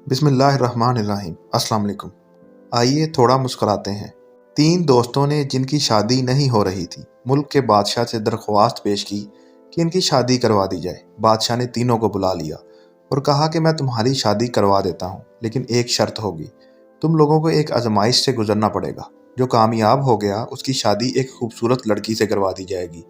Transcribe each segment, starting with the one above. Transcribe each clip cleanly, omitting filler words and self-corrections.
बिस्मिल्लाहिर्रहमानिर्रहीम। अस्सलाम वालेकुम। आइए थोड़ा मुस्कुराते हैं। 3 दोस्तों ने जिनकी शादी नहीं हो रही थी, मुल्क के बादशाह से दरख्वास्त पेश की कि इनकी शादी करवा दी जाए। बादशाह ने तीनों को बुला लिया और कहा कि मैं तुम्हारी शादी करवा देता हूँ, लेकिन एक शर्त होगी। तुम लोगों को एक आजमाइश से गुजरना पड़ेगा। जो कामयाब हो गया उसकी शादी एक खूबसूरत लड़की से करवा दी जाएगी,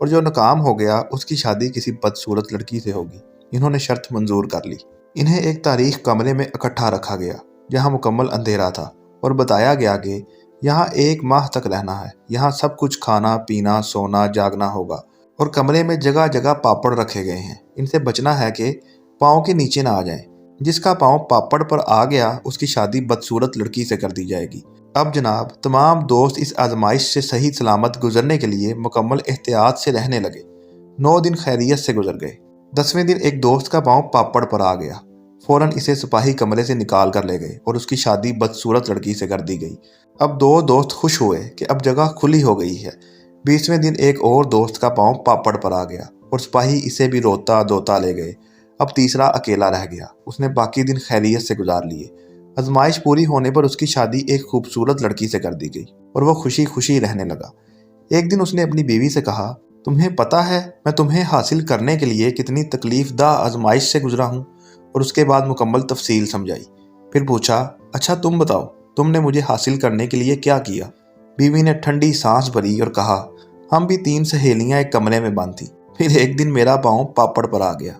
और जो नाकाम हो गया उसकी शादी किसी बदसूरत लड़की से होगी। इन्होंने शर्त मंजूर कर ली। इन्हें एक तारीख कमरे में इकट्ठा रखा गया जहां मुकम्मल अंधेरा था, और बताया गया कि यहाँ 1 माह तक रहना है। यहाँ सब कुछ खाना पीना सोना जागना होगा, और कमरे में जगह जगह पापड़ रखे गए हैं। इनसे बचना है कि पाँव के नीचे ना आ जाएं। जिसका पाँव पापड़ पर आ गया उसकी शादी बदसूरत लड़की से कर दी जाएगी। अब जनाब तमाम दोस्त इस आजमाइश से सही सलामत गुजरने के लिए मुकम्मल एहतियात से रहने लगे। 9 दिन खैरियत से गुजर गए। 10वें दिन एक दोस्त का पाँव पापड़ पर आ गया। फौरन इसे सिपाही कमरे से निकाल कर ले गए और उसकी शादी बदसूरत लड़की से कर दी गई। अब 2 दोस्त खुश हुए कि अब जगह खुली हो गई है। 20वें दिन एक और दोस्त का पाँव पापड़ पर आ गया और सिपाही इसे भी रोता धोता ले गए। अब तीसरा अकेला रह गया। उसने बाकी दिन खैरियत से गुजार लिए। आजमाइश पूरी होने पर उसकी शादी एक खूबसूरत लड़की से कर दी गई और वह खुशी खुशी रहने लगा। एक दिन उसने अपनी बीवी से कहा, तुम्हें पता है मैं तुम्हें हासिल करने के लिए कितनी तकलीफ दा आजमाइश से गुजरा हूँ? और उसके बाद मुकम्मल तफसील समझाई। फिर पूछा, अच्छा तुम बताओ, तुमने मुझे हासिल करने के लिए क्या किया? बीवी ने ठंडी सांस भरी और कहा, हम भी 3 सहेलियां एक कमरे में बंद थी। फिर एक दिन मेरा पाँव पापड़ पर आ गया।